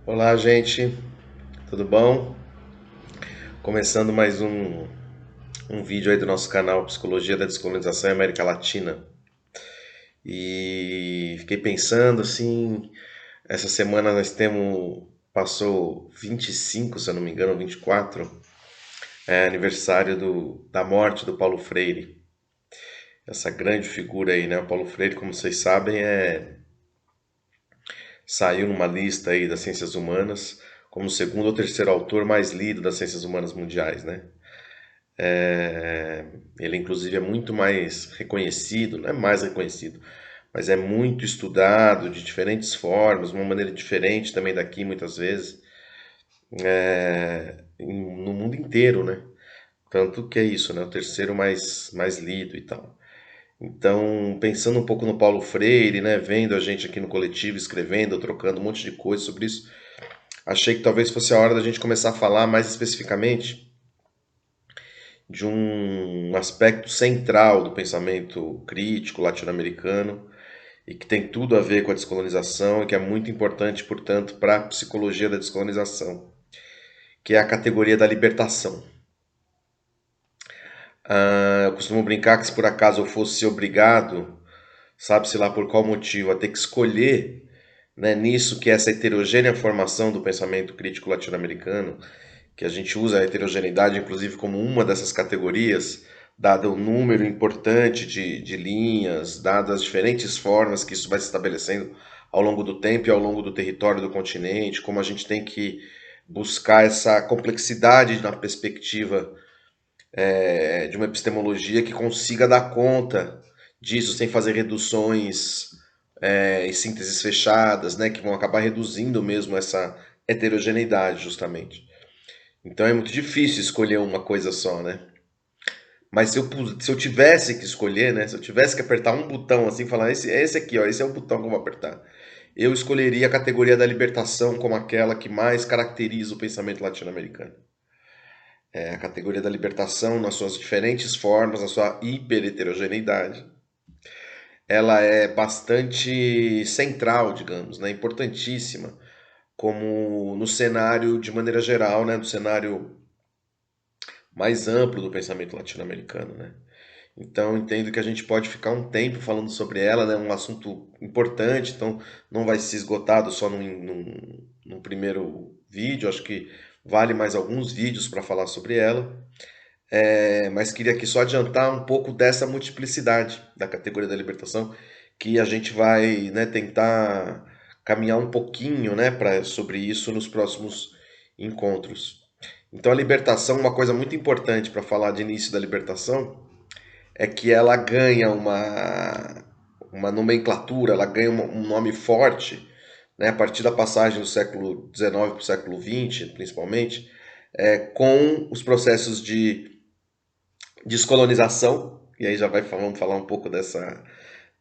Olá, gente, tudo bom? Começando mais um vídeo aí do nosso canal Psicologia da Descolonização e América Latina. E fiquei pensando assim, essa semana passou 25, se eu não me engano, 24, aniversário da morte do Paulo Freire. Essa grande figura aí, né? O Paulo Freire, como vocês sabem, saiu numa lista aí das ciências humanas como o segundo ou terceiro autor mais lido das ciências humanas mundiais, né? Ele, inclusive, é muito mais reconhecido, não é mais reconhecido, mas é muito estudado de diferentes formas, de uma maneira diferente também daqui, muitas vezes, no mundo inteiro, né? Tanto que é isso, né? O terceiro mais lido e tal. Então, pensando um pouco no Paulo Freire, né? Vendo a gente aqui no coletivo, escrevendo, trocando um monte de coisa sobre isso, achei que talvez fosse a hora da gente começar a falar mais especificamente de um aspecto central do pensamento crítico latino-americano e que tem tudo a ver com a descolonização e que é muito importante, portanto, para a psicologia da descolonização, que é a categoria da libertação. Eu costumo brincar que se por acaso eu fosse obrigado, sabe-se lá por qual motivo, a ter que escolher, né, nisso que é essa heterogênea formação do pensamento crítico latino-americano, que a gente usa a heterogeneidade, inclusive, como uma dessas categorias, dado o número importante de linhas, dadas as diferentes formas que isso vai se estabelecendo ao longo do tempo e ao longo do território do continente, como a gente tem que buscar essa complexidade na perspectiva de uma epistemologia que consiga dar conta disso sem fazer reduções e sínteses fechadas, né, que vão acabar reduzindo mesmo essa heterogeneidade, justamente. Então é muito difícil escolher uma coisa só, né? Mas se eu tivesse que escolher, né? Se eu tivesse que apertar um botão assim, falar esse aqui, ó, esse é o botão que eu vou apertar. Eu escolheria a categoria da libertação como aquela que mais caracteriza o pensamento latino-americano. É a categoria da libertação nas suas diferentes formas, na sua hiperheterogeneidade. Ela é bastante central, digamos, né? Importantíssima, como no cenário de maneira geral, né? Do cenário mais amplo do pensamento latino-americano, né? Então, entendo que a gente pode ficar um tempo falando sobre ela, né? Um assunto importante, então não vai ser esgotado só num primeiro vídeo, acho que vale mais alguns vídeos para falar sobre ela. Mas queria aqui só adiantar um pouco dessa multiplicidade da categoria da libertação, que a gente vai, né, tentar caminhar um pouquinho, né, sobre isso nos próximos encontros. Então, a libertação, uma coisa muito importante para falar de início da libertação, é que ela ganha uma nomenclatura, ela ganha um nome forte, né, a partir da passagem do século XIX para o século XX, principalmente, com os processos de descolonização, e aí vamos falar um pouco dessa,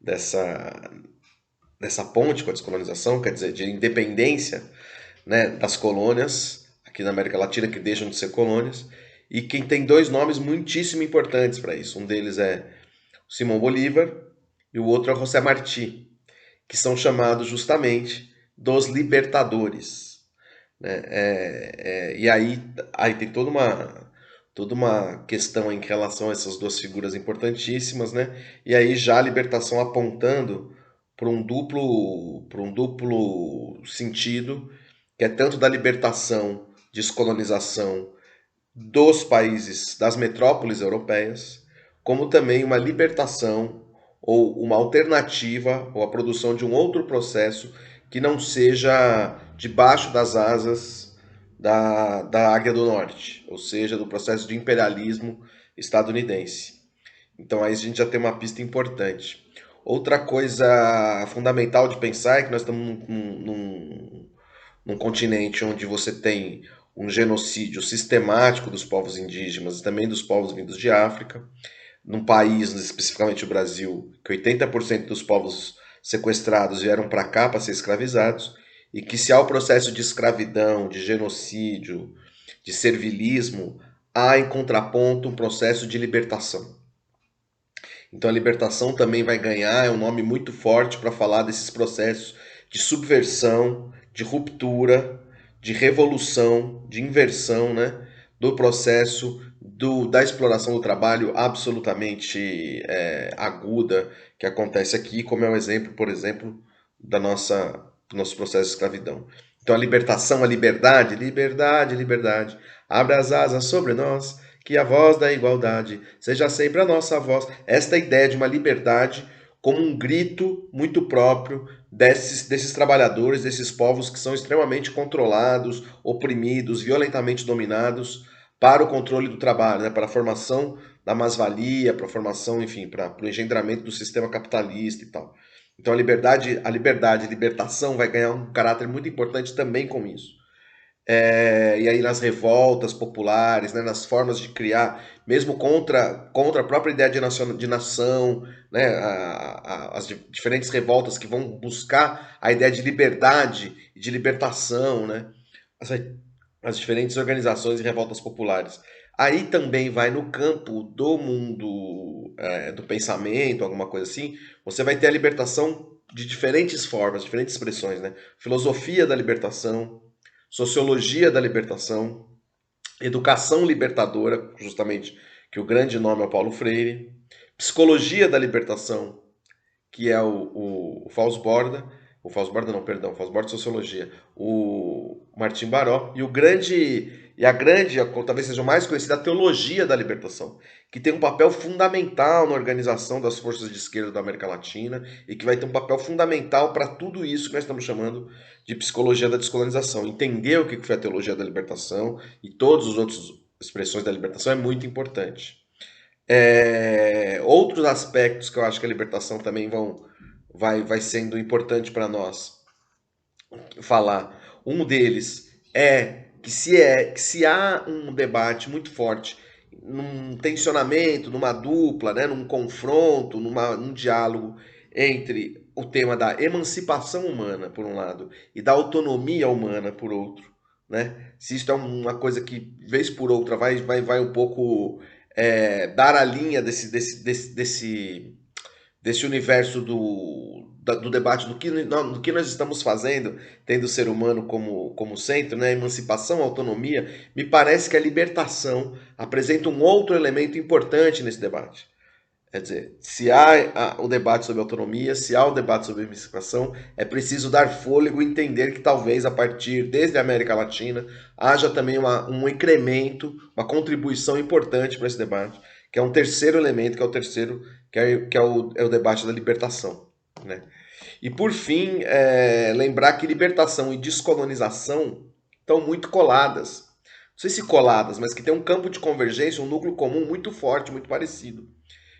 dessa ponte com a descolonização, quer dizer, de independência, né, das colônias aqui na América Latina, que deixam de ser colônias, e quem tem dois nomes muitíssimo importantes para isso. Um deles é Simão Bolívar e o outro é José Martí, que são chamados justamente dos libertadores, né? E aí tem toda uma questão em relação a essas duas figuras importantíssimas, né? E aí já a libertação apontando para um duplo sentido, que é tanto da libertação, descolonização dos países, das metrópoles europeias, como também uma libertação ou uma alternativa ou a produção de um outro processo que não seja debaixo das asas da Águia do Norte, ou seja, do processo de imperialismo estadunidense. Então aí a gente já tem uma pista importante. Outra coisa fundamental de pensar é que nós estamos num continente onde você tem um genocídio sistemático dos povos indígenas e também dos povos vindos de África, num país, especificamente o Brasil, que 80% dos povos sequestrados vieram para cá para ser escravizados, e que se há o processo de escravidão, de genocídio, de servilismo, há em contraponto um processo de libertação. Então a libertação também vai ganhar, é um nome muito forte para falar desses processos de subversão, de ruptura, de revolução, de inversão, né, do processo da exploração do trabalho absolutamente aguda que acontece aqui, como é o exemplo, por exemplo, do nosso processo de escravidão. Então a libertação, a liberdade, liberdade, liberdade, abre as asas sobre nós, que a voz da igualdade seja sempre a nossa voz. Esta ideia de uma liberdade como um grito muito próprio desses trabalhadores, desses povos que são extremamente controlados, oprimidos, violentamente dominados para o controle do trabalho, né, para a formação da mais-valia, para a formação, enfim, para o engendramento do sistema capitalista e tal. Então a liberdade, a libertação vai ganhar um caráter muito importante também com isso. E aí nas revoltas populares, né, nas formas de criar, mesmo contra a própria ideia de nação, né, as diferentes revoltas que vão buscar a ideia de liberdade e de libertação, né, as, as diferentes organizações e revoltas populares. Aí também vai no campo do mundo do pensamento, alguma coisa assim, você vai ter a libertação de diferentes formas, diferentes expressões, né? Filosofia da libertação, sociologia da libertação, educação libertadora, justamente que o grande nome é o Paulo Freire, psicologia da libertação, que é o Fausto Borda não, perdão, Fausto Borda Sociologia, o Martim Baró, talvez seja mais conhecida, a teologia da libertação, que tem um papel fundamental na organização das forças de esquerda da América Latina e que vai ter um papel fundamental para tudo isso que nós estamos chamando de psicologia da descolonização. Entender o que foi a teologia da libertação e todas as outras expressões da libertação é muito importante. Outros aspectos que eu acho que a libertação também vai sendo importante para nós falar. Um deles que se há um debate muito forte, num tensionamento, numa dupla, né, num confronto, num diálogo entre o tema da emancipação humana, por um lado, e da autonomia humana, por outro, né? Se isso é uma coisa que, vez por outra, vai um pouco dar a linha desse universo do debate do que nós estamos fazendo, tendo o ser humano como centro, né? Emancipação, autonomia, me parece que a libertação apresenta um outro elemento importante nesse debate. Quer dizer, se há o debate sobre autonomia, se há o debate sobre emancipação, é preciso dar fôlego e entender que talvez a partir, desde a América Latina, haja também um incremento, uma contribuição importante para esse debate, que é um terceiro elemento, que é o terceiro, é o debate da libertação, né? E por fim, lembrar que libertação e descolonização estão muito coladas. Não sei se coladas, mas que tem um campo de convergência, um núcleo comum muito forte, muito parecido.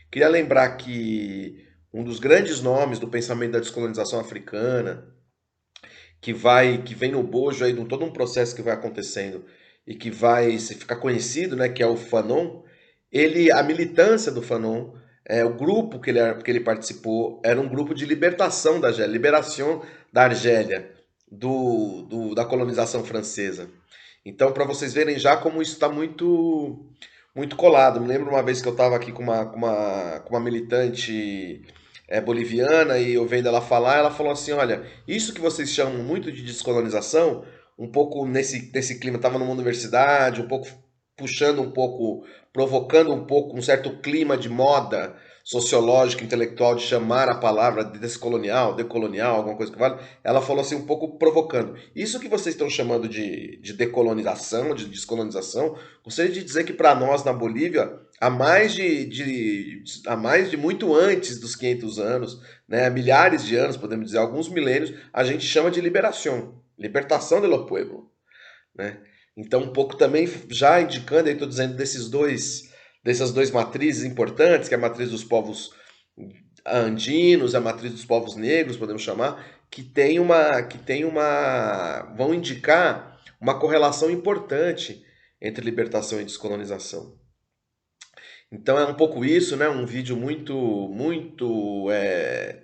Queria lembrar que um dos grandes nomes do pensamento da descolonização africana, que vem no bojo aí de todo um processo que vai acontecendo e que vai se ficar conhecido, né, que é o Fanon, a militância do Fanon, o grupo que ele participou, era um grupo de libertação da Argélia, liberação da Argélia da colonização francesa. Então, para vocês verem já como isso está muito colado. Me lembro uma vez que eu estava aqui com uma militante boliviana e eu vendo ela falar, ela falou assim, olha, isso que vocês chamam muito de descolonização, um pouco nesse clima, estava numa universidade, um pouco puxando um pouco, provocando um pouco um certo clima de moda sociológica, intelectual, de chamar a palavra de descolonial, decolonial, alguma coisa que vale, ela falou assim, um pouco provocando. Isso que vocês estão chamando de decolonização, de descolonização, gostaria de dizer que para nós na Bolívia, há mais de muito antes dos 500 anos, né, há milhares de anos, podemos dizer, alguns milênios, a gente chama de liberação, libertação do pueblo, né? Então, um pouco também já indicando, aí estou dizendo dessas duas matrizes importantes, que é a matriz dos povos andinos, a matriz dos povos negros, podemos chamar, vão indicar uma correlação importante entre libertação e descolonização. Então é um pouco isso, né? Um vídeo muito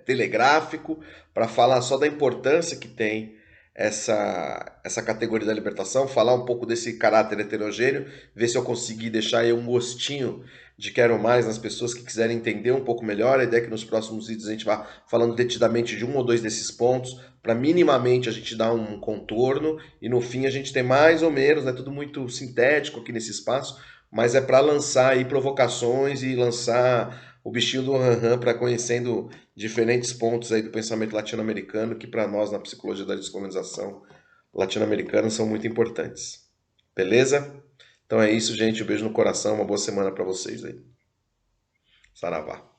telegráfico para falar só da importância que tem essa categoria da libertação, falar um pouco desse caráter heterogêneo, ver se eu consegui deixar aí um gostinho de quero mais nas pessoas que quiserem entender um pouco melhor. A ideia é que nos próximos vídeos a gente vá falando detidamente de um ou dois desses pontos, para minimamente a gente dar um contorno e no fim a gente tem mais ou menos, né, tudo muito sintético aqui nesse espaço, mas é para lançar aí provocações e lançar o bichinho do ranram para conhecendo diferentes pontos aí do pensamento latino-americano que para nós na psicologia da descolonização latino-americana são muito importantes. Beleza? Então é isso, gente. Um beijo no coração, uma boa semana para vocês aí. Saravá.